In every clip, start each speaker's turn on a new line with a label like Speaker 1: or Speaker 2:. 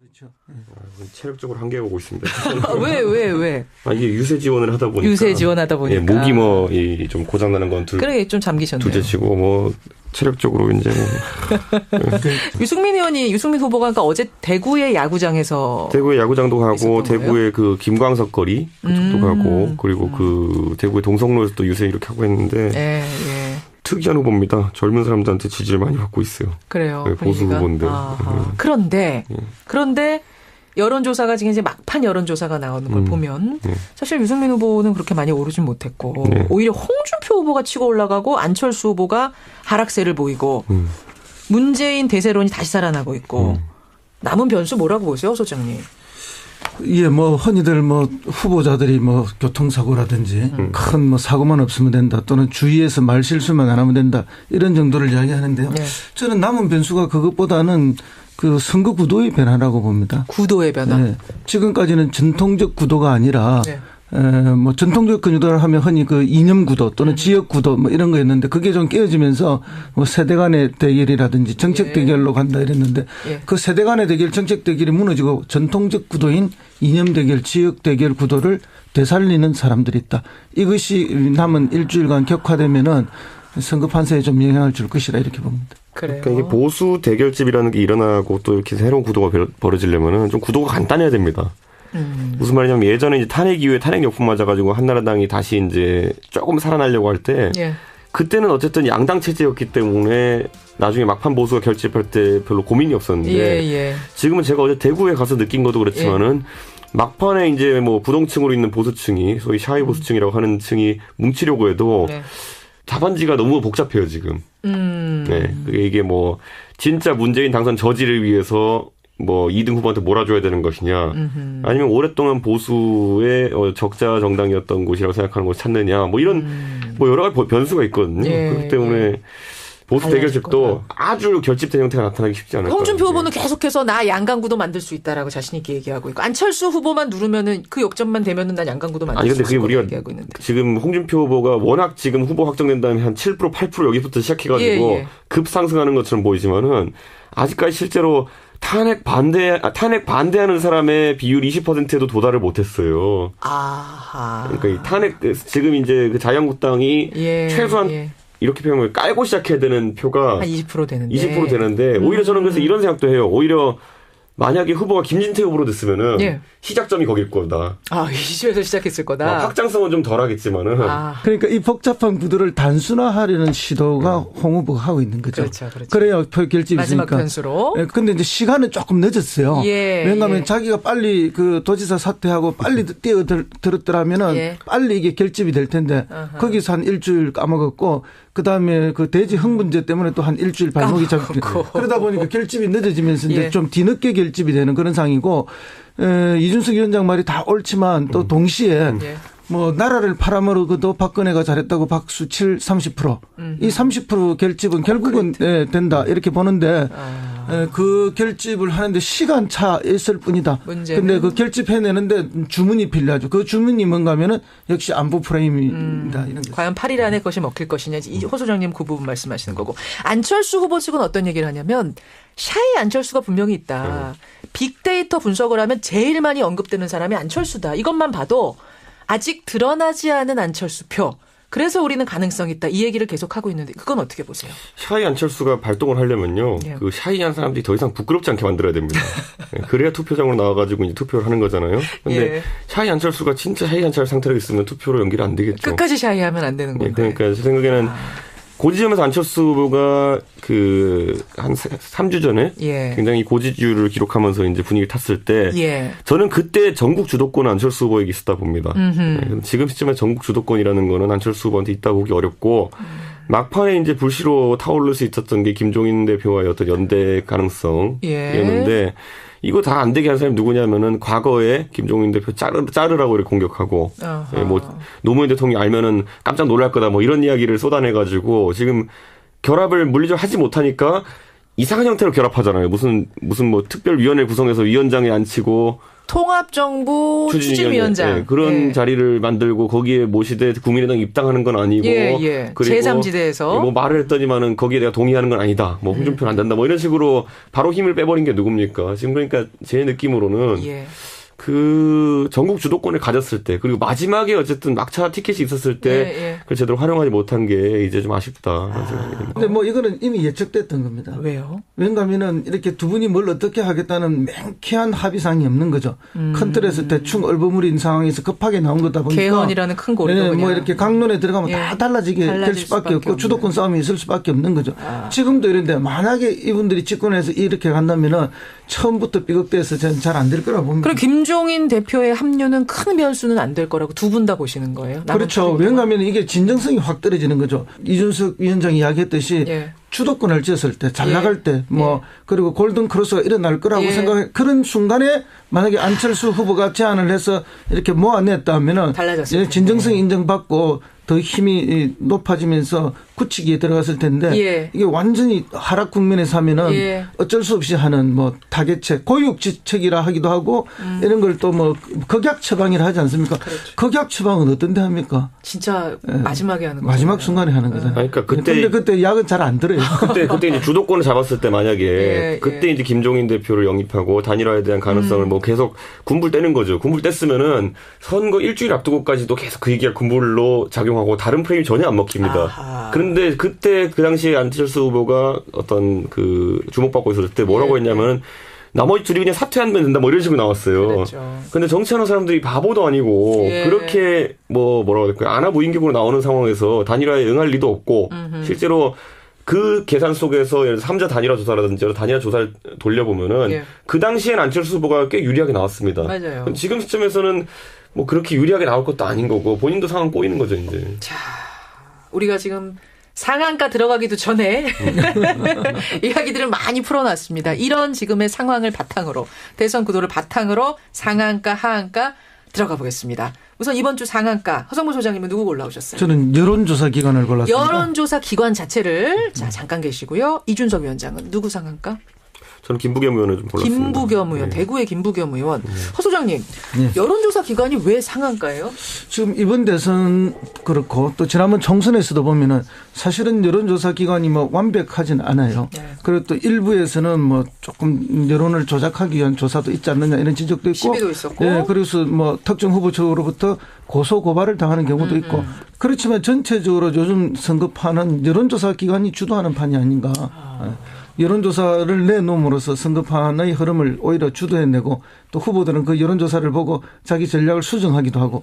Speaker 1: 그렇죠.
Speaker 2: 체력적으로 한계가 오고 있습니다.
Speaker 3: 왜?
Speaker 2: 이게 유세 지원을 하다 보니까.
Speaker 3: 유세 지원하다 보니까.
Speaker 2: 목이 좀 고장나는 건
Speaker 3: 그러게 좀 잠기셨네요.
Speaker 2: 둘째치고 체력적으로 이제
Speaker 3: 유승민 후보가 그러니까 어제 대구의 야구장에서.
Speaker 2: 대구의 야구장도 가고, 대구의 그 김광석 거리 그쪽도 가고, 그리고 그 대구의 동성로에서 또 유세 이렇게 하고 했는데.
Speaker 3: 예.
Speaker 2: 특이한 후보입니다. 젊은 사람들한테 지지를 많이 받고 있어요.
Speaker 3: 그래요.
Speaker 2: 네, 보수 후보인데.
Speaker 3: 그런데 여론조사가 지금 이제 막판 여론조사가 나오는 걸 보면 사실 유승민 후보는 그렇게 많이 오르진 못했고 오히려 홍준표 후보가 치고 올라가고 안철수 후보가 하락세를 보이고 문재인 대세론이 다시 살아나고 있고 남은 변수 뭐라고 보세요, 소장님?
Speaker 1: 예, 흔히들 후보자들이 교통사고라든지 큰 사고만 없으면 된다, 또는 주위에서 말 실수만 안 하면 된다, 이런 정도를 이야기하는데요. 네. 저는 남은 변수가 그것보다는 그 선거 구도의 변화라고 봅니다.
Speaker 3: 구도의 변화. 네.
Speaker 1: 지금까지는 전통적 구도가 아니라 전통적 구도를 하면 흔히 그 이념 구도 또는 지역 구도 이런 거였는데, 그게 좀 깨어지면서 세대 간의 대결이라든지 정책 대결로 간다 이랬는데 그 세대 간의 대결, 정책 대결이 무너지고 전통적 구도인 이념 대결, 지역 대결 구도를 되살리는 사람들이 있다. 이것이 남은 일주일간 격화되면은 선거 판세에 좀 영향을 줄 것이라 이렇게 봅니다.
Speaker 2: 그러니까 이게 보수 대결집이라는 게 일어나고 또 이렇게 새로운 구도가 벌어지려면은 좀 구도가 간단해야 됩니다. 무슨 말이냐면 예전에 이제 탄핵 이후에 탄핵 역풍 맞아가지고 한나라당이 다시 이제 조금 살아나려고 할 때 그때는 어쨌든 양당 체제였기 때문에 나중에 막판 보수가 결집할 때 별로 고민이 없었는데 지금은 제가 어제 대구에 가서 느낀 것도 그렇지만은 막판에 이제 부동층으로 있는 보수층이 소위 샤이 보수층이라고 하는 층이 뭉치려고 해도 답안지가 너무 복잡해요 지금. 네, 이게 진짜 문재인 당선 저지를 위해서 2등 후보한테 몰아줘야 되는 것이냐, 아니면 오랫동안 보수의 적자 정당이었던 곳이라고 생각하는 곳을 찾느냐, 이런 여러 가지 변수가 있거든요. 그렇기 때문에 보수 대결집도 아주 결집된 형태가 나타나기 쉽지 않을 거예요.
Speaker 3: 홍준표 후보는 계속해서 나 양강구도 만들 수 있다라고 자신 있게 얘기하고 있고, 안철수 후보만 누르면은 그 역전만 되면은 난 양강구도 만들 수 있을 거라고 얘기하고 있는데.
Speaker 2: 지금 홍준표 후보가 워낙 지금 후보 확정된 다음에 한 7%, 8% 여기부터 시작해가지고 급상승하는 것처럼 보이지만은 아직까지 실제로 탄핵 반대하는 사람의 비율 20%에도 도달을 못했어요.
Speaker 3: 아하.
Speaker 2: 그러니까 이 탄핵 지금 이제 그 자유한국당이 최소한 이렇게 표현을 깔고 시작해야 되는 표가
Speaker 3: 한 20% 되는데.
Speaker 2: 20% 되는데 오히려 저는 그래서 이런 생각도 해요. 오히려 만약에 후보가 김진태 후보로 됐으면은 시작점이 거길 거다.
Speaker 3: 이 시절에서 시작했을 거다.
Speaker 2: 확장성은 좀 덜하겠지만은.
Speaker 1: 그러니까 이 복잡한 구도를 단순화하려는 시도가 홍 후보가 하고 있는 거죠.
Speaker 3: 그렇죠.
Speaker 1: 그래야 표 결집이 있으니까.
Speaker 3: 마지막 변수로.
Speaker 1: 그런데 이제 시간은 조금 늦었어요. 왜냐하면 자기가 빨리 그 도지사 사퇴하고 빨리 뛰어들었더라면은 빨리 이게 결집이 될 텐데 거기서 한 일주일 까먹었고, 그 다음에 그 대지 흥 문제 때문에 또 한 일주일 발목이 잡히고, 그러다 보니까 결집이 늦어지면서 이제 좀 뒤늦게 결집이 되는 그런 상황이고, 이준석 위원장 말이 다 옳지만 또 동시에 나라를 팔아먹어도 박근혜가 잘했다고 박수 30%. 이 30% 결집은 결국은 된다 이렇게 보는데, 그 결집을 하는데 시간 차 있을 뿐이다. 근데 그 결집해내는데 주문이 필요하죠. 그 주문이 뭔가 하면은 역시 안보 프레임이다. 이런 거.
Speaker 3: 과연 8일 안에 것이 먹힐 것이냐. 호 소장님 그 부분 말씀하시는 거고. 안철수 후보 측은 어떤 얘기를 하냐면, 샤이 안철수가 분명히 있다. 빅데이터 분석을 하면 제일 많이 언급되는 사람이 안철수다. 이것만 봐도 아직 드러나지 않은 안철수 표. 그래서 우리는 가능성이 있다. 이 얘기를 계속하고 있는데 그건 어떻게 보세요?
Speaker 2: 샤이 안철수가 발동을 하려면요. 그 샤이한 사람들이 더 이상 부끄럽지 않게 만들어야 됩니다. 그래야 투표장으로 나와가지고 이제 투표를 하는 거잖아요. 근데 샤이 안철수가 진짜 샤이 안철수 상태로 있으면 투표로 연결이 안 되겠죠.
Speaker 3: 끝까지 샤이하면 안 되는 건가요?
Speaker 2: 그러니까 제 생각에는 고지점에서 안철수 후보가 한 3주 전에 굉장히 고지율을 기록하면서 이제 분위기 탔을 때 저는 그때 전국 주도권은 안철수 후보에게 있었다 봅니다. 지금 시점에 전국 주도권이라는 거는 안철수 후보한테 있다고 보기 어렵고, 막판에 이제 불씨로 타오를 수 있었던 게 김종인 대표와의 어떤 연대 가능성이었는데, 이거 다 안 되게 한 사람이 누구냐면은 과거에 김종인 대표 자르라고 이렇게 공격하고, 노무현 대통령이 알면은 깜짝 놀랄 거다 이런 이야기를 쏟아내가지고 지금 결합을 물리적으로 하지 못하니까 이상한 형태로 결합하잖아요. 무슨 뭐 특별위원회 구성해서 위원장에 앉히고
Speaker 3: 통합정부 추진위원장
Speaker 2: 네, 그런 자리를 만들고 거기에 모시되 국민의당 입당하는 건 아니고
Speaker 3: 그리고 제3지대에서
Speaker 2: 뭐 말을 했더니만은 거기에 내가 동의하는 건 아니다. 뭐 홍준표는 안 된다. 뭐 이런 식으로 바로 힘을 빼버린 게 누굽니까? 지금 그러니까 제 느낌으로는 그 전국 주도권을 가졌을 때 그리고 마지막에 어쨌든 막차 티켓이 있었을 때 그걸 제대로 활용하지 못한 게 이제 좀 아쉽다.
Speaker 1: 근데 뭐 이거는 이미 예측됐던 겁니다.
Speaker 3: 왜요?
Speaker 1: 왜냐하면은 이렇게 두 분이 뭘 어떻게 하겠다는 맹쾌한 합의사항이 없는 거죠. 큰 틀에서 대충 얼버무린 상황에서 급하게 나온 거다 보니까
Speaker 3: 개헌이라는 큰 고리도
Speaker 1: 뭐 이렇게 강론에 들어가면 다 달라지게 될 수밖에 없고 주도권 싸움이 있을 수밖에 없는 거죠. 지금도 이런데 만약에 이분들이 집권해서 이렇게 간다면은 처음부터 삐걱대서 저는 잘 안 될 거라고 봅니다.
Speaker 3: 그럼 김종인 대표의 합류는 큰 변수는 안 될 거라고 두 분 다 보시는 거예요?
Speaker 1: 그렇죠. 왜냐하면 이게 진정성이 확 떨어지는 거죠. 이준석 위원장이 이야기했듯이 주도권을 쥐었을 때, 잘 나갈 때, 뭐 그리고 골든 크로스가 일어날 거라고 생각해 그런 순간에 만약에 안철수 후보가 제안을 해서 이렇게 모아냈다면은 진정성이 인정받고 더 힘이 높아지면서 굳히기에 들어갔을 텐데 이게 완전히 하락 국면에서 하면은 어쩔 수 없이 하는 뭐 타겟책, 고육지책이라 하기도 하고 이런 걸 또 뭐 극약 처방이라 하지 않습니까? 그렇죠. 극약 처방은 어떤 데 합니까?
Speaker 3: 진짜 마지막에 하는 거죠.
Speaker 1: 마지막 순간에 하는 거잖아요.
Speaker 2: 그러니까
Speaker 1: 그때 약은 잘 안 들어요.
Speaker 2: 그때 이제 주도권을 잡았을 때 만약에 그때 이제 김종인 대표를 영입하고 단일화에 대한 가능성을 뭐 계속 군불 떼는 거죠. 군불 뗐으면은 선거 일주일 앞두고까지도 계속 그 얘기가 군불로 작용하고 다른 프레임이 전혀 안 먹힙니다. 그런데 그때 그 당시에 안철수 후보가 어떤 그 주목받고 있었을 때 뭐라고 했냐면은 나머지 둘이 그냥 사퇴하면 된다 뭐 이런 식으로 나왔어요. 그렇죠. 근데 정치하는 사람들이 바보도 아니고 그렇게 뭐라고 해야 될까요? 안하무인격으로 나오는 상황에서 단일화에 응할 리도 없고 실제로 그 계산 속에서 예를 들어 3자 단일화 조사라든지 단일화 조사를 돌려보면은 그 당시엔 안철수 후보가 꽤 유리하게 나왔습니다.
Speaker 3: 맞아요.
Speaker 2: 지금 시점에서는 뭐 그렇게 유리하게 나올 것도 아닌 거고 본인도 상황 꼬이는 거죠 이제.
Speaker 3: 자, 우리가 지금 상한가 들어가기도 전에 이야기들을 많이 풀어놨습니다. 이런 지금의 상황을 바탕으로 대선 구도를 바탕으로 상한가 하한가 들어가 보겠습니다. 우선 이번 주 상한가 허성무 소장님은 누구 골라오셨어요?
Speaker 1: 저는 여론조사 기관을 골랐습니다.
Speaker 3: 여론조사 기관 자체를 자 잠깐 계시고요. 이준석 위원장은 누구 상한가?
Speaker 2: 저는 김부겸 의원을 좀 골랐습니다.
Speaker 3: 김부겸 의원, 대구의 김부겸 의원. 허 소장님, 여론조사 기관이 왜 상한가예요?
Speaker 1: 지금 이번 대선 그렇고 또 지난번 총선에서도 보면은 사실은 여론조사 기관이 뭐 완벽하진 않아요. 그리고 또 일부에서는 뭐 조금 여론을 조작하기 위한 조사도 있지 않느냐 이런 지적도 있고.
Speaker 3: 시비도 있었고.
Speaker 1: 그래서 뭐 특정 후보 측으로부터 고소 고발을 당하는 경우도 있고. 그렇지만 전체적으로 요즘 선거판은 여론조사 기관이 주도하는 판이 아닌가. 여론조사를 내놓음으로써 선거판의 흐름을 오히려 주도해내고 또 후보들은 그 여론조사를 보고 자기 전략을 수정하기도 하고.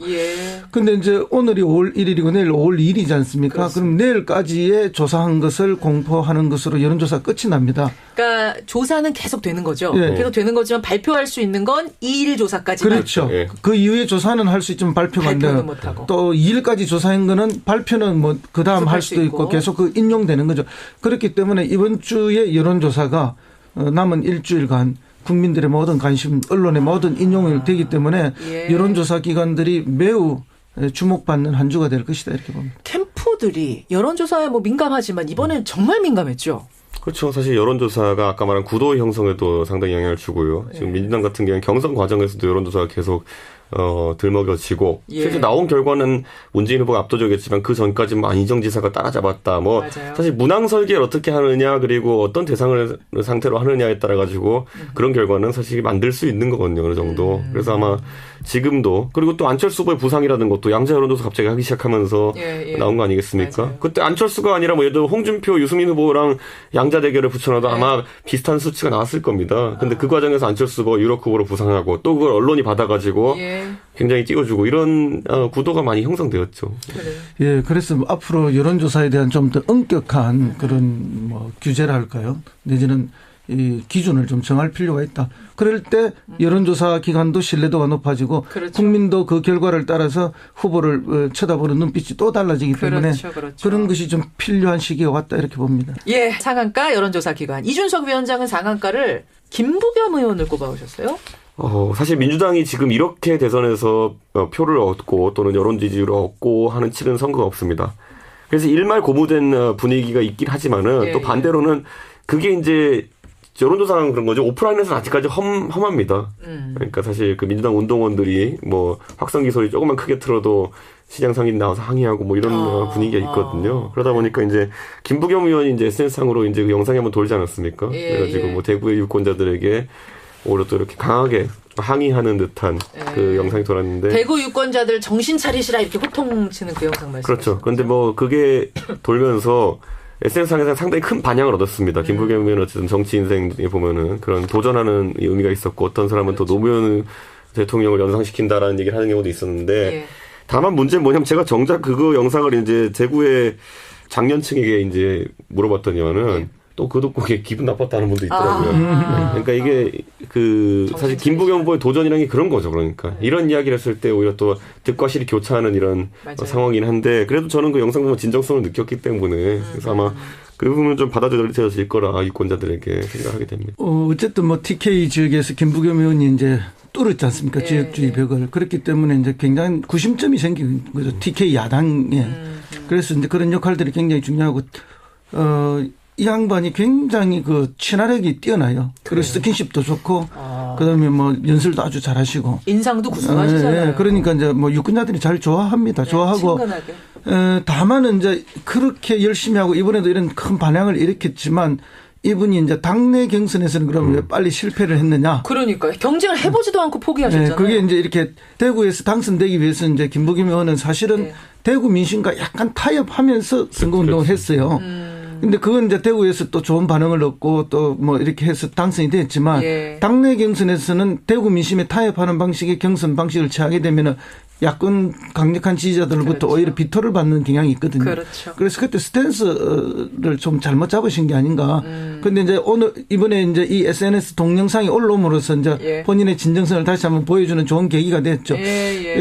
Speaker 1: 그런데 이제 오늘이 5월 1일이고 내일 5월 2일이지 않습니까? 그렇습니다. 그럼 내일까지에 조사한 것을 공포하는 것으로 여론조사 끝이 납니다.
Speaker 3: 그러니까 조사는 계속 되는 거죠. 계속 되는 거지만 발표할 수 있는 건 2일 조사까지만.
Speaker 1: 그렇죠. 그 이후에 조사는 할 수 있지만 발표가 안 돼요. 또 2일까지 조사한 거는 발표는 뭐 그다음 할 수도 있고 계속 그 인용되는 거죠. 그렇기 때문에 이번 주에 여론조사가 남은 일주일간 국민들의 모든 관심, 언론의 모든 인용이 되기 때문에 여론조사 기관들이 매우 주목받는 한 주가 될 것이다 이렇게 봅니다.
Speaker 3: 캠프들이 여론조사에 뭐 민감하지만 이번엔 정말 민감했죠.
Speaker 2: 그렇죠. 사실 여론조사가 아까 말한 구도 형성에도 상당히 영향을 주고요. 지금 민주당 같은 경우는 경선 과정에서도 여론조사가 계속 들먹여지고 실제 나온 결과는 문재인 후보가 압도적이었지만 그 전까지 뭐 안희정 지사가 따라잡았다. 뭐 사실 문항 설계를 어떻게 하느냐 그리고 어떤 대상을 상태로 하느냐에 따라 가지고 그런 결과는 사실 만들 수 있는 거거든요. 어느 정도. 그래서 아마 지금도 그리고 또 안철수 후보의 부상이라는 것도 양자 여론조사 갑자기 하기 시작하면서 나온 거 아니겠습니까? 맞아요. 그때 안철수가 아니라 뭐 예를 들어 홍준표, 유승민 후보랑 양자 대결을 붙여놔도 아마 비슷한 수치가 나왔을 겁니다. 근데 그 과정에서 안철수 후보가 유력 후보로 부상하고 또 그걸 언론이 받아가지고 굉장히 띄워주고 이런 구도가 많이 형성되었죠.
Speaker 1: 예, 그래서 앞으로 여론조사에 대한 좀 더 엄격한 그런 뭐 규제라 할까요? 내지는 이 기준을 좀 정할 필요가 있다. 그럴 때 여론조사 기관도 신뢰도가 높아지고 국민도 그 결과를 따라서 후보를 쳐다보는 눈빛이 또 달라지기 때문에 그런 것이 좀 필요한 시기가 왔다 이렇게 봅니다.
Speaker 3: 예, 상한가 여론조사 기관. 이준석 위원장은 상한가를 김부겸 의원을 꼽아오셨어요?
Speaker 2: 사실 민주당이 지금 이렇게 대선에서 표를 얻고 또는 여론 지지를 얻고 하는 치른 선거가 없습니다. 그래서 일말 고무된 분위기가 있긴 하지만은 또 반대로는 그게 이제 여론조사는 그런 거죠. 오프라인에서는 아직까지 험합니다. 그러니까 사실 그 민주당 운동원들이 뭐 확성기 소리 조금만 크게 틀어도 시장 상인 나와서 항의하고 뭐 이런 분위기가 있거든요. 그러다 보니까 이제 김부겸 의원이 이제 SNS상으로 이제 그 영상이 한번 돌지 않았습니까? 그래가지고 뭐 대구의 유권자들에게 오히려 또 이렇게 강하게 항의하는 듯한 그 영상이 돌았는데.
Speaker 3: 대구 유권자들 정신 차리시라 이렇게 호통치는 그 영상 말씀.
Speaker 2: 그렇죠. 그런데 뭐 그게 돌면서 SNS상에서 상당히 큰 반향을 얻었습니다. 김부겸 의원은 어쨌든 정치 인생에 보면은 그런 도전하는 의미가 있었고 어떤 사람은 또 노무현 대통령을 연상시킨다라는 얘기를 하는 경우도 있었는데 다만 문제는 뭐냐면 제가 정작 그거 영상을 이제 대구의 장년층에게 이제 물어봤더니만은 또 그거 듣고 기분 나빴다는 분도 있더라고요. 그러니까 이게 그 사실 김부겸 후보의 도전이라는 게 그런 거죠. 그러니까 이런 이야기를 했을 때 오히려 또 득과 실이 교차하는 이런 상황이긴 한데 그래도 저는 그 영상 보면 진정성을 느꼈기 때문에 그래서 아마 그 부분은 좀 받아들여질 거라 유권자들에게 생각하게 됩니다.
Speaker 1: 어쨌든 뭐 TK 지역에서 김부겸 의원이 이제 뚫었지 않습니까? 지역주의 벽을. 그렇기 때문에 이제 굉장히 구심점이 생긴 거죠. TK 야당에. 그래서 이제 그런 역할들이 굉장히 중요하고, 이 양반이 굉장히 그 친화력이 뛰어나요. 그리고 스킨십도 좋고, 그다음에 뭐 연설도 아주 잘하시고.
Speaker 3: 인상도 구수하시잖아요.
Speaker 1: 그러니까 이제 뭐 유권자들이 잘 좋아합니다. 좋아하고. 다만은 이제 그렇게 열심히 하고 이번에도 이런 큰 반향을 일으켰지만 이분이 이제 당내 경선에서는 그러면 왜 빨리 실패를 했느냐.
Speaker 3: 그러니까 경쟁을 해보지도 않고 포기하셨잖아요.
Speaker 1: 네, 그게 이제 이렇게 대구에서 당선되기 위해서 이제 김부겸 의원은 사실은 대구 민심과 약간 타협하면서 선거운동을 했어요. 근데 그건 이제 대구에서 또 좋은 반응을 얻고 또 뭐 이렇게 해서 당선이 됐지만 당내 경선에서는 대구 민심에 타협하는 방식의 경선 방식을 취하게 되면은 야권 강력한 지지자들로부터 오히려 비토를 받는 경향이 있거든요. 그래서 그때 스탠스를 좀 잘못 잡으신 게 아닌가. 그런데 이제 오늘 이번에 이제 이 SNS 동영상이 올라옴으로써 이제 본인의 진정성을 다시 한번 보여주는 좋은 계기가 됐죠.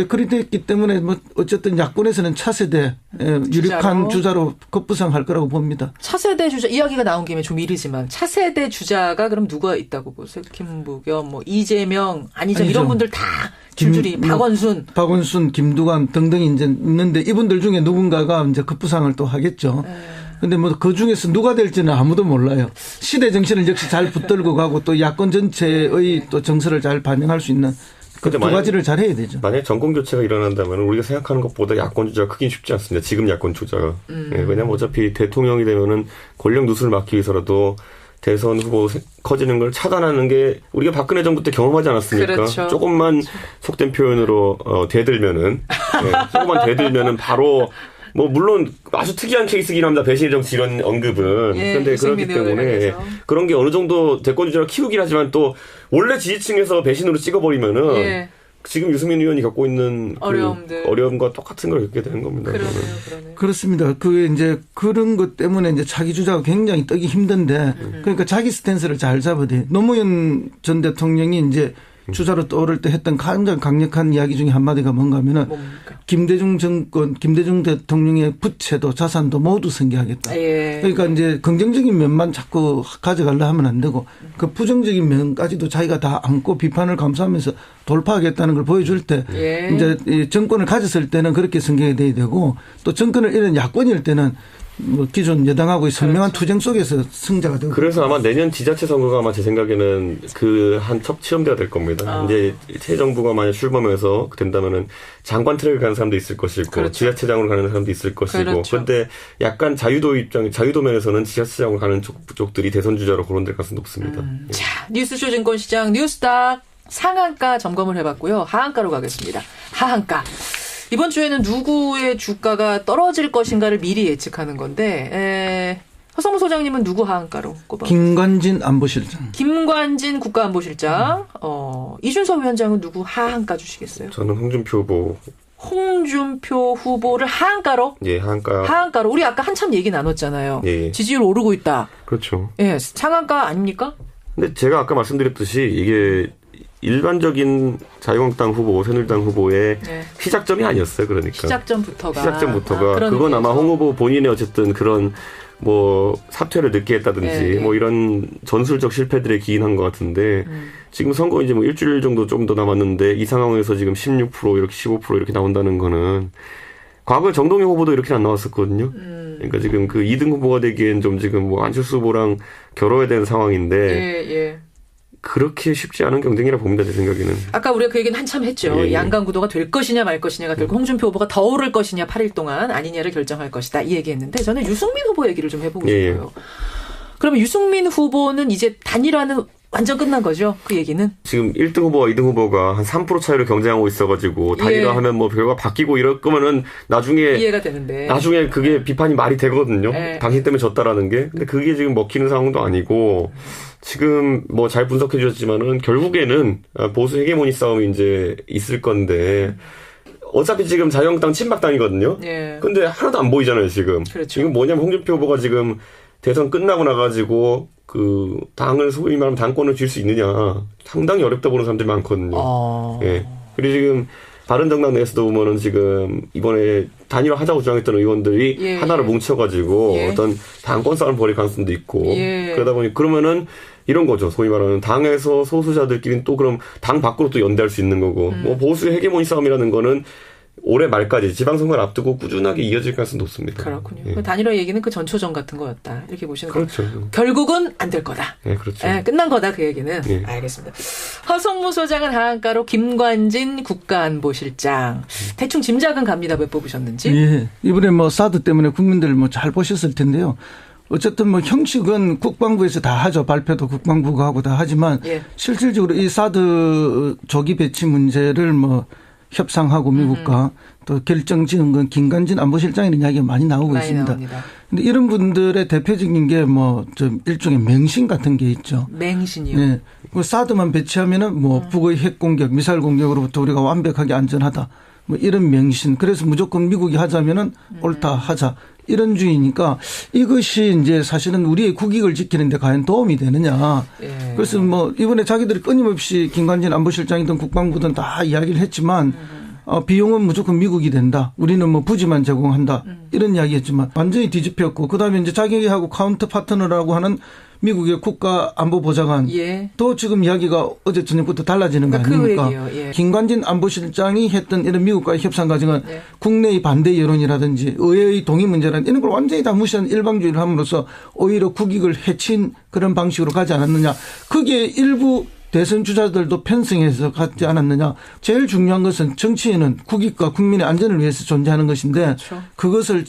Speaker 1: 그렇게 됐기 때문에 뭐 어쨌든 야권에서는 차세대 유력한 주자로 급부상할 거라고 봅니다.
Speaker 3: 차세대 주자 이야기가 나온 김에 좀 이르지만 차세대 주자가 그럼 누가 있다고 보세요? 김부겸, 뭐 이재명, 안희정 이런 분들 다 줄줄이 박원순, 김두관 등등이 이제 있는데 이분들 중에 누군가가 이제 급부상을 또 하겠죠. 근데 뭐 그 중에서 누가 될지는 아무도 몰라요. 시대 정신을 역시 잘 붙들고 가고 또 야권 전체의 또 정서를 잘 반영할 수 있는 그 두 가지를 잘 해야 되죠.
Speaker 2: 만약에 정권 교체가 일어난다면 우리가 생각하는 것보다 야권 주자가 크긴 쉽지 않습니다. 지금 야권 주자가. 왜냐하면 어차피 대통령이 되면은 권력 누수를 막기 위해서라도 대선 후보 커지는 걸 차단하는 게 우리가 박근혜 정부 때 경험하지 않았습니까?
Speaker 3: 그렇죠.
Speaker 2: 조금만 속된 표현으로 대들면은 조금만 대들면은 바로 뭐 물론 아주 특이한 케이스긴 합니다. 배신의 정치 이런 언급은. 그런데 그렇기 때문에 그런 게 어느 정도 대권 주자를 키우긴 하지만 또 원래 지지층에서 배신으로 찍어버리면은 지금 유승민 의원이 갖고 있는 어려움과 똑같은 걸 겪게 되는 겁니다.
Speaker 3: 그러네요.
Speaker 1: 그렇습니다. 그게 이제 그런 것 때문에 이제 자기 주자가 굉장히 뜨기 힘든데 그러니까 자기 스탠스를 잘 잡아야 돼요. 노무현 전 대통령이 이제 주자로 떠오를 때 했던 가장 강력한 이야기 중에 한마디가 뭔가 하면은 김대중 대통령의 부채도 자산도 모두 승계하겠다. 그러니까 이제 긍정적인 면만 자꾸 가져가려 하면 안 되고 그 부정적인 면까지도 자기가 다 안고 비판을 감수하면서 돌파하겠다는 걸 보여줄 때 이제 정권을 가졌을 때는 그렇게 승계해야 되고 또 정권을 잃은 야권일 때는 뭐 기존 여당하고의 선명한 투쟁 속에서 승자가 되고.
Speaker 2: 그래서 아마 내년 지자체 선거가 아마 제 생각에는 그 한 첫 시험대가 될 겁니다. 이제 새 정부가 만약 출범해서 된다면은 장관 트랙을 가는 사람도 있을 것이고 지자체장으로 가는 사람도 있을 것이고. 그런데 약간 자유도 면에서는 지자체장으로 가는 쪽들이 대선 주자로 거론될 가능성이 높습니다.
Speaker 3: 자, 뉴스쇼 증권시장 뉴스닥 상한가 점검을 해봤고요. 하한가로 가겠습니다. 하한가. 이번 주에는 누구의 주가가 떨어질 것인가를 미리 예측하는 건데 허성무 소장님은 누구 하한가로 꼽아?
Speaker 1: 김관진 안보실장.
Speaker 3: 김관진 국가안보실장. 이준석 위원장은 누구 하한가 주시겠어요?
Speaker 2: 저는 홍준표 후보.
Speaker 3: 홍준표 후보를 하한가로?
Speaker 2: 예, 하한가.
Speaker 3: 하한가로. 우리 아까 한참 얘기 나눴잖아요.
Speaker 2: 예.
Speaker 3: 지지율 오르고 있다.
Speaker 2: 그렇죠.
Speaker 3: 예, 상한가 아닙니까?
Speaker 2: 근데 제가 아까 말씀드렸듯이 이게 일반적인 자유한국당 후보, 새누리당 후보의 시작점이 아니었어요. 그러니까
Speaker 3: 시작점부터가
Speaker 2: 그건 아마 홍 후보 본인의 어쨌든 그런 뭐 사퇴를 늦게 했다든지 뭐 이런 전술적 실패들에 기인한 것 같은데 지금 선거 이제 뭐 일주일 정도 좀 더 남았는데 이 상황에서 지금 16% 이렇게 15% 이렇게 나온다는 거는 과거 정동영 후보도 이렇게 안 나왔었거든요. 그러니까 지금 그 2등 후보가 되기엔 좀 지금 뭐 안철수 후보랑 겨뤄야 되는 상황인데
Speaker 3: 예.
Speaker 2: 그렇게 쉽지 않은 경쟁이라 봅니다, 제 생각에는.
Speaker 3: 아까 우리가 그 얘기는 한참 했죠.
Speaker 2: 예.
Speaker 3: 양강 구도가 될 것이냐 말 것이냐가 결국 홍준표 후보가 더 오를 것이냐 8일 동안 아니냐를 결정할 것이다. 이 얘기했는데 저는 유승민 후보 얘기를 좀 해보고 싶어요. 그러면 유승민 후보는 이제 단일화는 완전 끝난 거죠? 그 얘기는?
Speaker 2: 지금 1등 후보와 2등 후보가 한 3% 차이로 경쟁하고 있어가지고 단일화하면 뭐 결과 바뀌고 이럴 거면은 나중에
Speaker 3: 이해가 되는데
Speaker 2: 나중에 그게 비판이 말이 되거든요. 당신 때문에 졌다라는 게. 근데 그게 지금 먹히는 상황도 아니고 지금 뭐 잘 분석해 주셨지만은 결국에는 보수 헤게모니 싸움이 이제 있을 건데 어차피 지금 자유한국당 친박당이거든요. 근데 하나도 안 보이잖아요, 지금.
Speaker 3: 그렇죠.
Speaker 2: 지금 뭐냐면 홍준표 후보가 지금 대선 끝나고 나가지고 그 당을 소위 말하면 당권을 줄 수 있느냐 상당히 어렵다 보는 사람들이 많거든요. 예. 그리고 지금 바른정당 내에서도 보면은 지금 이번에 단일화 하자고 주장했던 의원들이 하나를 뭉쳐가지고 어떤 당권 싸움을 벌일 가능성도 있고 그러다 보니 그러면은 이런 거죠. 소위 말하는 당에서 소수자들끼리는 또 그럼 당 밖으로 또 연대할 수 있는 거고 뭐 보수 헤게모니 싸움이라는 거는 올해 말까지 지방선거를 앞두고 꾸준하게 이어질 가능성이 높습니다.
Speaker 3: 그렇군요. 그 단일화 얘기는 그 전초전 같은 거였다. 이렇게 보시는 거죠.
Speaker 2: 그렇죠.
Speaker 3: 결국은 안 될 거다.
Speaker 2: 네, 그렇죠.
Speaker 3: 끝난 거다 그 얘기는. 알겠습니다. 허성무 소장은 하한가로 김관진 국가안보실장. 대충 짐작은 갑니다. 왜 뽑으셨는지.
Speaker 1: 예. 이번에 뭐 사드 때문에 국민들 뭐 잘 보셨을 텐데요. 어쨌든 뭐 형식은 국방부에서 다 하죠. 발표도 국방부가 하고 다 하지만 실질적으로 이 사드 조기 배치 문제를 뭐 협상하고 미국과 또 결정 지은 건 김관진 안보실장이라는 이야기가 많이 나오고 있습니다. 그런데 이런 분들의 대표적인 게 뭐 좀 일종의 맹신 같은 게 있죠.
Speaker 3: 맹신이요?
Speaker 1: 네. 사드만 배치하면은 뭐 북의 핵 공격, 미사일 공격으로부터 우리가 완벽하게 안전하다. 뭐 이런 맹신. 그래서 무조건 미국이 하자면은 옳다 하자. 이런 주의니까 이것이 이제 사실은 우리의 국익을 지키는 데 과연 도움이 되느냐. 그래서 뭐 이번에 자기들이 끊임없이 김관진 안보실장이든 국방부든 다 이야기를 했지만 비용은 무조건 미국이 된다. 우리는 뭐 부지만 제공한다. 이런 이야기했지만 완전히 뒤집혔고 그다음에 이제 자기하고 카운터 파트너라고 하는 미국의 국가안보보좌관 또 지금 이야기가 어제 저녁부터 달라지는 거 아닙니까? 김관진 안보실장이 했던 이런 미국과의 협상 과정은 국내의 반대 여론이라든지 의회의 동의 문제라든지 이런 걸 완전히 다 무시한 일방주의를 함으로써 오히려 국익을 해친 그런 방식으로 가지 않았느냐. 그게 일부 대선 주자들도 편승해서 갖지 않았느냐. 제일 중요한 것은 정치인은 국익과 국민의 안전을 위해서 존재하는 것인데 그것을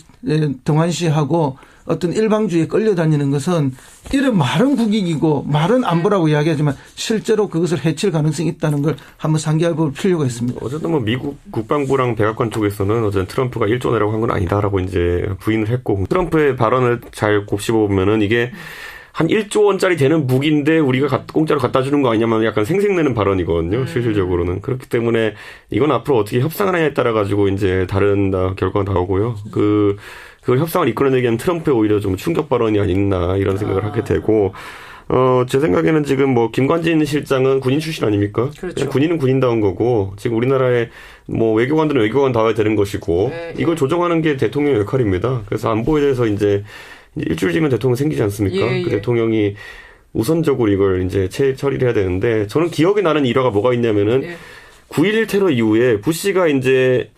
Speaker 1: 등한시하고 어떤 일방주의에 끌려다니는 것은 이런 말은 국익이고 말은 안보라고 이야기하지만 실제로 그것을 해칠 가능성이 있다는 걸 한번 상기해 볼 필요가 있습니다.
Speaker 2: 어쨌든 뭐 미국 국방부랑 백악관 쪽에서는 어쨌든 트럼프가 1조 내라고 한 건 아니다라고 이제 부인을 했고 트럼프의 발언을 잘 곱씹어보면은 이게 한 1조 원짜리 되는 무기인데 우리가 공짜로 갖다 주는 거 아니냐면 약간 생색내는 발언이거든요. 실질적으로는. 그렇기 때문에 이건 앞으로 어떻게 협상을 하냐에 따라 가지고 이제 다른 결과가 나오고요. 그걸 협상을 이끌어내기에는 트럼프에 오히려 좀 충격 발언이 아니었나 이런 생각을 하게 되고 제 생각에는 지금 뭐 김관진 실장은 군인 출신 아닙니까? 그렇죠. 군인은 군인다운 거고 지금 우리나라의 뭐 외교관들은 외교관다워야 되는 것이고 이걸 조정하는 게 대통령의 역할입니다. 그래서 안보에 대해서 이제 일주일 뒤면 대통령 생기지 않습니까? 그 대통령이 우선적으로 이걸 이제 처리를 해야 되는데 저는 기억에 나는 일화가 뭐가 있냐면은 9.11 테러 이후에 부시가 이제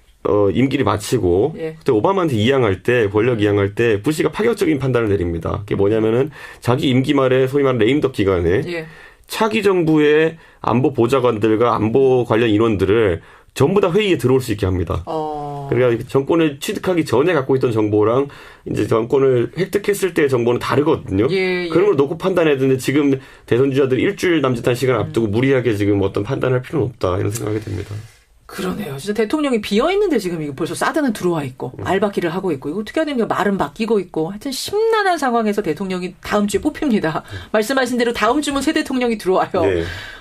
Speaker 2: 임기를 마치고 그때 오바마한테 권력 이양할 때 부시가 파격적인 판단을 내립니다. 그게 뭐냐면은 자기 임기 말에 소위 말하는 레임덕 기간에 차기 정부의 안보 보좌관들과 안보 관련 인원들을 전부 다 회의에 들어올 수 있게 합니다. 그러니까 정권을 취득하기 전에 갖고 있던 정보랑 이제 정권을 획득했을 때의 정보는 다르거든요. 그런 걸 놓고 판단해야 되는데 지금 대선 주자들이 일주일 남짓한 시간 앞두고 무리하게 지금 어떤 판단할 필요는 없다 이런 생각이 듭니다.
Speaker 3: 그러네요. 진짜 대통령이 비어있는데 지금 이거 벌써 사드는 들어와 있고 알바끼를 하고 있고 이거 어떻게 해야 됩니까? 말은 바뀌고 있고 하여튼 심란한 상황에서 대통령이 다음 주에 뽑힙니다. 말씀하신 대로 다음 주면 새 대통령이 들어와요.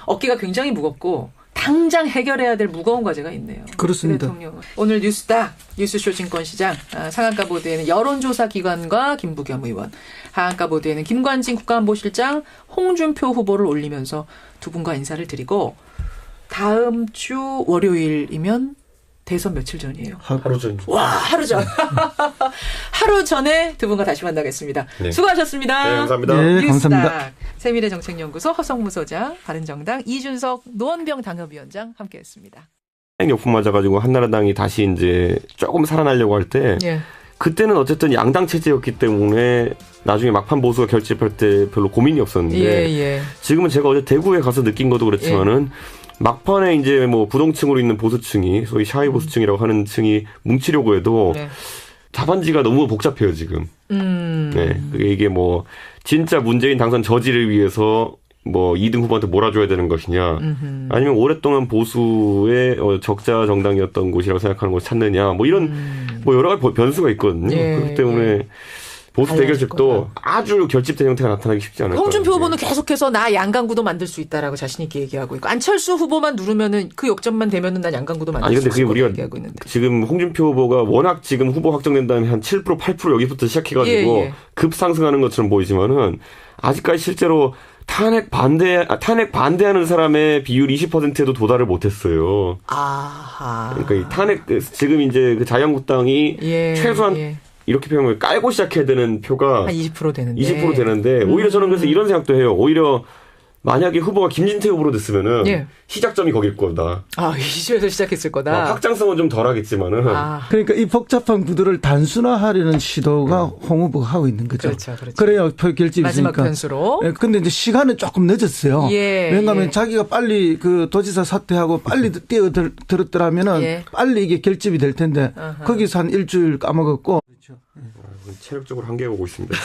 Speaker 3: 어깨가 굉장히 무겁고 당장 해결해야 될 무거운 과제가 있네요.
Speaker 1: 그렇습니다.
Speaker 3: 대통령은. 오늘 뉴스다 뉴스쇼 증권시장 상한가 보도에는 여론조사 기관과 김부겸 의원, 하한가 보도에는 김관진 국가안보실장, 홍준표 후보를 올리면서 두 분과 인사를 드리고 다음 주 월요일이면 대선 며칠 전이에요?
Speaker 2: 하루 전.
Speaker 3: 와, 하루 전. 하루 전에 두 분과 다시 만나겠습니다. 수고하셨습니다.
Speaker 2: 네, 감사합니다.
Speaker 1: 네, 감사합니다.
Speaker 3: 세미래정책연구소 허성무 소장, 바른정당 이준석 노원병 당협위원장 함께했습니다.
Speaker 2: 역풍 맞아가지고 한나라당이 다시 이제 조금 살아나려고 할 때
Speaker 3: 예.
Speaker 2: 그때는 어쨌든 양당 체제였기 때문에 나중에 막판 보수가 결집할 때 별로 고민이 없었는데 지금은 제가 어제 대구에 가서 느낀 것도 그렇지만은 막판에 이제 뭐 부동층으로 있는 보수층이 소위 샤이 보수층이라고 하는 층이 뭉치려고 해도 답안지가 너무 복잡해요 지금. 네, 그게 이게 뭐 진짜 문재인 당선 저지를 위해서 뭐 2등 후보한테 몰아줘야 되는 것이냐, 아니면 오랫동안 보수의 적자 정당이었던 곳이라고 생각하는 곳을 찾느냐, 뭐 이런 뭐 여러 가지 변수가 있거든요. 그렇기 때문에 보수 대결집도 아주 결집된 형태가 나타나기 쉽지 않을 거예요.
Speaker 3: 홍준표 후보는 계속해서 나 양강구도 만들 수 있다라고 자신 있게 얘기하고 있고, 안철수 후보만 누르면은 그 역전만 되면은 난 양강구도 만들 수 있다고 얘기하고 있는데.
Speaker 2: 지금 홍준표 후보가 워낙 지금 후보 확정된 다음에 한 7%, 8% 여기부터 시작해가지고 급상승하는 것처럼 보이지만은 아직까지 실제로 탄핵 반대하는 사람의 비율 20%에도 도달을 못했어요.
Speaker 3: 아하.
Speaker 2: 그러니까 이 탄핵 지금 이제 그 자유한국당이 최소한 이렇게 표현을 깔고 시작해야 되는 표가
Speaker 3: 한 20% 되는데.
Speaker 2: 20% 되는데 오히려 저는 그래서 이런 생각도 해요. 오히려 만약에 후보가 김진태 후보로 됐으면은 시작점이 거길 거다.
Speaker 3: 이 시절에서 시작했을 거다.
Speaker 2: 확장성은 좀 덜하겠지만은.
Speaker 1: 그러니까 이 복잡한 구도를 단순화하려는 시도가 홍 후보가 하고 있는 거죠.
Speaker 3: 그렇죠.
Speaker 1: 그래야 표 결집이
Speaker 3: 마지막
Speaker 1: 있으니까.
Speaker 3: 변수로.
Speaker 1: 근데 이제 시간은 조금 늦었어요. 왜냐하면 자기가 빨리 그 도지사 사퇴하고 빨리 뛰어들었더라면은 빨리 이게 결집이 될 텐데 거기서 한 일주일 까먹었고. 그렇죠.
Speaker 2: 체력적으로 한계가 오고 있습니다.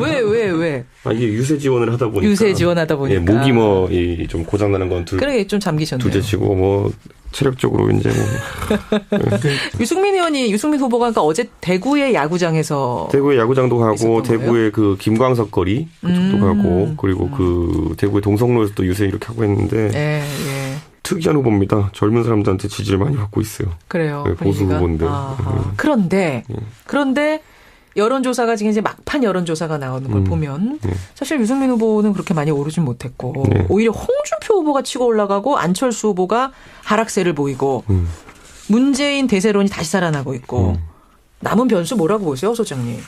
Speaker 3: 왜?
Speaker 2: 이게 유세 지원을 하다 보니까.
Speaker 3: 유세 지원하다 보니까.
Speaker 2: 목이 뭐 좀 고장 나는 건
Speaker 3: 그래 좀 잠기셨네요.
Speaker 2: 둘째치고 뭐 체력적으로 이제
Speaker 3: 유승민 후보가 그러니까 어제 대구의 야구장에서.
Speaker 2: 대구의 야구장도 가고 대구의 그 김광석 거리 그쪽도 가고 그리고 그 대구의 동성로에서 또 유세 이렇게 하고 했는데. 특이한 후보입니다. 젊은 사람들한테 지지를 많이 받고 있어요.
Speaker 3: 그래요.
Speaker 2: 보수 후보인데.
Speaker 3: 그런데 여론조사가 지금 이제 막판 여론조사가 나오는 걸 보면 사실 유승민 후보는 그렇게 많이 오르진 못했고 오히려 홍준표 후보가 치고 올라가고 안철수 후보가 하락세를 보이고 문재인 대세론이 다시 살아나고 있고 남은 변수 뭐라고 보세요, 소장님?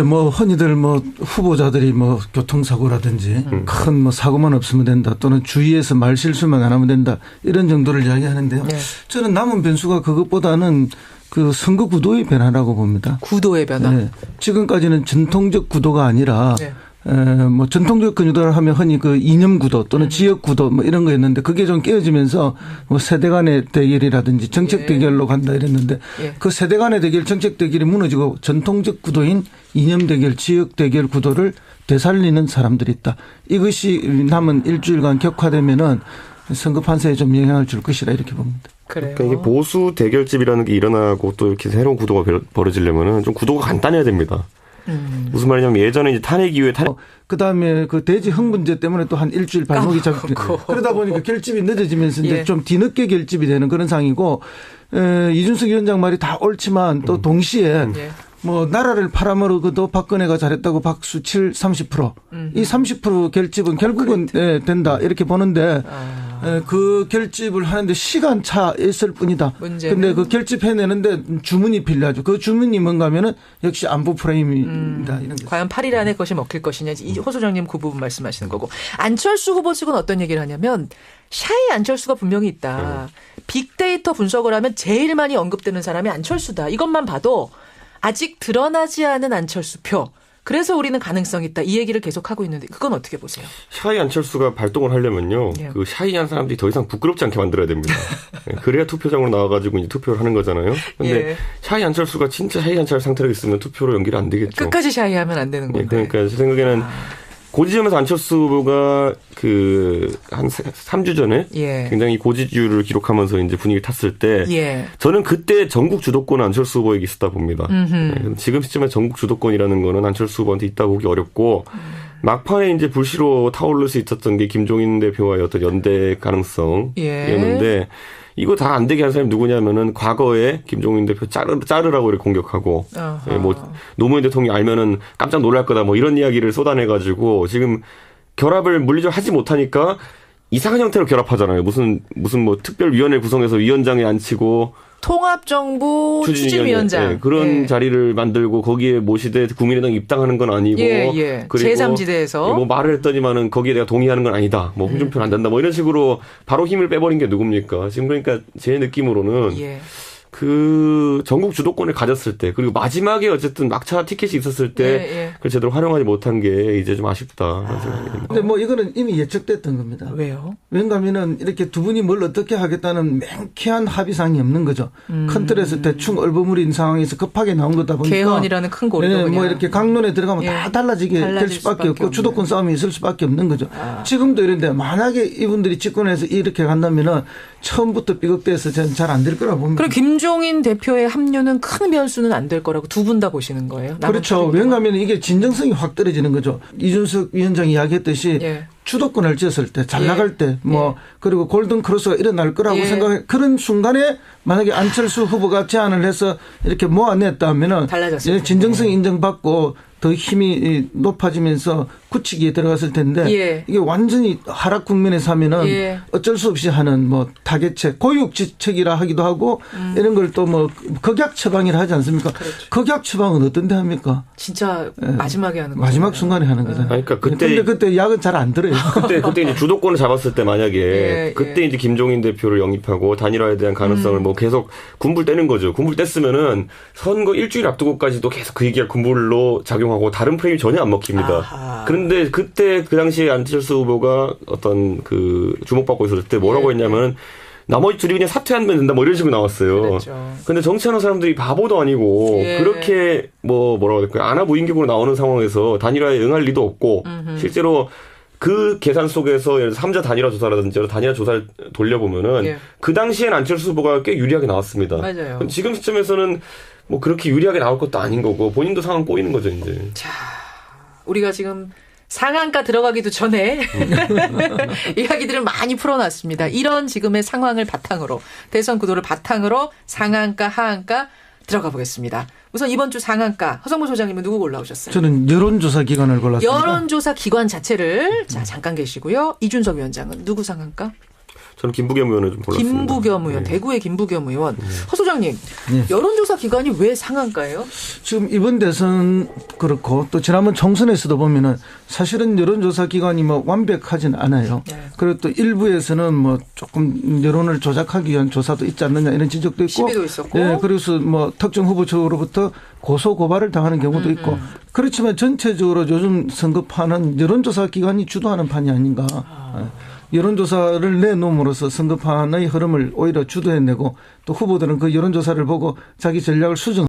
Speaker 1: 뭐 흔히들 뭐 후보자들이 뭐 교통사고라든지 큰 뭐 사고만 없으면 된다, 또는 주위에서 말 실수만 안 하면 된다, 이런 정도를 이야기하는데요. 저는 남은 변수가 그것보다는 그 선거 구도의 변화라고 봅니다.
Speaker 3: 구도의 변화.
Speaker 1: 지금까지는 전통적 구도가 아니라 뭐 전통적 구도를 하면 흔히 그 이념 구도 또는 지역 구도 뭐 이런 거였는데 그게 좀 깨어지면서 뭐 세대 간의 대결이라든지 정책 대결로 간다 이랬는데 그 세대 간의 대결, 정책 대결이 무너지고 전통적 구도인 이념 대결, 지역 대결 구도를 되살리는 사람들이 있다. 이것이 남은 일주일간 격화되면은 선거 판세에 좀 영향을 줄 것이라 이렇게 봅니다.
Speaker 2: 그러니까 이게 보수 대결집이라는 게 일어나고 또 이렇게 새로운 구도가 벌어지려면은 좀 구도가 간단해야 됩니다. 무슨 말이냐면 예전에 이제 탄핵 이후에
Speaker 1: 그다음에 그 대지 흥 문제 때문에 또 한 일주일 발목이 잡히고 그러다 보니까 결집이 늦어지면서 이제 좀 뒤늦게 결집이 되는 그런 상황이고, 이준석 위원장 말이 다 옳지만 또 동시에 뭐 나라를 팔아먹어도 박근혜가 잘했다고 박수 30%. 이 30% 결집은 결국은 된다 이렇게 보는데 그 결집을 하는데 시간차 있을 뿐이다. 근데 그 결집해내는데 주문이 필요하죠. 그 주문이 뭔가 하면은 역시 안보 프레임이다. 이런 게.
Speaker 3: 과연 8일 안에 것이 먹힐 것이냐. 호 소장님 그 부분 말씀하시는 거고. 안철수 후보 측은 어떤 얘기를 하냐면 샤이 안철수가 분명히 있다. 빅데이터 분석을 하면 제일 많이 언급되는 사람이 안철수다. 이것만 봐도 아직 드러나지 않은 안철수 표. 그래서 우리는 가능성이 있다. 이 얘기를 계속하고 있는데 그건 어떻게 보세요?
Speaker 2: 샤이 안철수가 발동을 하려면요. 그 샤이한 사람들이 더 이상 부끄럽지 않게 만들어야 됩니다. 그래야 투표장으로 나와가지고 이제 투표를 하는 거잖아요. 근데 샤이 안철수가 진짜 샤이 안철수 상태로 있으면 투표로 연결이 안 되겠죠.
Speaker 3: 끝까지 샤이하면 안 되는 건가요?
Speaker 2: 그러니까 제 생각에는 고지점에서 안철수 후보가 한 3주 전에 굉장히 고지율을 기록하면서 이제 분위기 탔을 때 저는 그때 전국 주도권은 안철수 후보에게 있었다 봅니다. 지금 시점에 전국 주도권이라는 거는 안철수 후보한테 있다고 보기 어렵고 막판에 이제 불씨로 타오를 수 있었던 게 김종인 대표와의 어떤 연대 가능성이었는데 이거 다 안 되게 한 사람이 누구냐면은 과거에 김종인 대표 자르라고 이렇게 공격하고 뭐 노무현 대통령이 알면은 깜짝 놀랄 거다 뭐 이런 이야기를 쏟아내가지고 지금 결합을 물리적으로 하지 못하니까 이상한 형태로 결합하잖아요. 무슨 뭐 특별위원회 구성해서 위원장에 앉히고
Speaker 3: 통합정부 추진위원장
Speaker 2: 네, 그런 자리를 만들고 거기에 모시되 국민의당 입당하는 건 아니고
Speaker 3: 그리고 제3지대에서
Speaker 2: 뭐 말을 했더니만은 거기에 내가 동의하는 건 아니다. 뭐 홍준표는 안 된다. 뭐 이런 식으로 바로 힘을 빼버린 게 누굽니까? 지금 그러니까 제 느낌으로는 그 전국 주도권을 가졌을 때 그리고 마지막에 어쨌든 막차 티켓이 있었을 때 그걸 제대로 활용하지 못한 게 이제 좀 아쉽다.
Speaker 1: 근데 뭐 이거는 이미 예측됐던 겁니다.
Speaker 3: 왜요?
Speaker 1: 왜냐하면은 이렇게 두 분이 뭘 어떻게 하겠다는 맹쾌한 합의사항이 없는 거죠. 큰 틀에서 대충 얼버무린 상황에서 급하게 나온 거다 보니까
Speaker 3: 개헌이라는 큰 고리도
Speaker 1: 뭐 이렇게 강론에 들어가면 다 달라지게 될 수밖에 없고 주도권 싸움이 있을 수밖에 없는 거죠. 지금도 이런데 만약에 이분들이 집권해서 이렇게 간다면은 처음부터 삐걱대서 저는 잘 안 될 거라고 봅니다.
Speaker 3: 그럼 김종인 대표의 합류는 큰 변수는 안 될 거라고 두 분 다 보시는 거예요?
Speaker 1: 그렇죠. 왜냐하면 이게 진정성이 확 떨어지는 거죠. 이준석 위원장이 이야기했듯이 주도권을 쥐었을 때, 잘 나갈 때, 뭐 그리고 골든 크로스가 일어날 거라고 생각해 그런 순간에 만약에 안철수 후보가 제안을 해서 이렇게 모아냈다면은 진정성이 인정받고 더 힘이 높아지면서 굳히기에 들어갔을 텐데 이게 완전히 하락 국면에서 하면은 어쩔 수 없이 하는 뭐 타겟책, 고육지책이라 하기도 하고 이런 걸 또 뭐 극약 처방이라 하지 않습니까? 그렇죠. 극약 처방은 어떤 데 합니까?
Speaker 3: 진짜 마지막에 하는 거죠.
Speaker 1: 마지막 순간에 하는 거잖아요.
Speaker 2: 그러니까
Speaker 1: 그때 약은 잘 안 들어요.
Speaker 2: 그때 이제 주도권을 잡았을 때 만약에 그때 이제 김종인 대표를 영입하고 단일화에 대한 가능성을 뭐 계속 군불 떼는 거죠. 군불 뗐으면은 선거 일주일 앞두고까지도 계속 그 얘기가 군불로 작용하고 다른 프레임이 전혀 안 먹힙니다. 그런데 그때 그 당시에 안철수 후보가 어떤 그 주목받고 있었을 때 뭐라고 했냐면은 나머지 둘이 그냥 사퇴하면 된다 뭐 이런 식으로 나왔어요. 그렇죠. 근데 정치하는 사람들이 바보도 아니고 그렇게 뭐라고 해야 될까요? 안하무인격으로 나오는 상황에서 단일화에 응할 리도 없고 실제로 그 계산 속에서 예를 들어 3자 단일화 조사라든지 단일화 조사를 돌려보면은 그 당시엔 안철수 후보가 꽤 유리하게 나왔습니다.
Speaker 3: 맞아요.
Speaker 2: 지금 시점에서는 뭐 그렇게 유리하게 나올 것도 아닌 거고 본인도 상황 꼬이는 거죠 이제.
Speaker 3: 자, 우리가 지금 상한가 들어가기도 전에 이야기들을 많이 풀어놨습니다. 이런 지금의 상황을 바탕으로 대선 구도를 바탕으로 상한가 하한가 들어가 보겠습니다. 우선 이번 주 상한가 허성무 소장님은 누구 골라오셨어요?
Speaker 1: 저는 여론조사 기관을 골랐습니다.
Speaker 3: 여론조사 기관 자체를 자 잠깐 계시고요. 이준석 위원장은 누구 상한가?
Speaker 2: 저는 김부겸 의원을 좀 골랐습니다.
Speaker 3: 김부겸 의원, 대구의 김부겸 의원. 허 소장님, 여론조사 기관이 왜 상한가예요?
Speaker 1: 지금 이번 대선 그렇고 또 지난번 총선에서도 보면은 사실은 여론조사 기관이 뭐 완벽하진 않아요. 그리고 또 일부에서는 뭐 조금 여론을 조작하기 위한 조사도 있지 않느냐 이런 지적도 있고.
Speaker 3: 시비도 있었고.
Speaker 1: 그래서 뭐 특정 후보 측으로부터 고소 고발을 당하는 경우도 있고. 그렇지만 전체적으로 요즘 선거판은 여론조사 기관이 주도하는 판이 아닌가. 여론조사를 내놓음으로써 선거판의 흐름을 오히려 주도해내고 또 후보들은 그 여론조사를 보고 자기 전략을 수정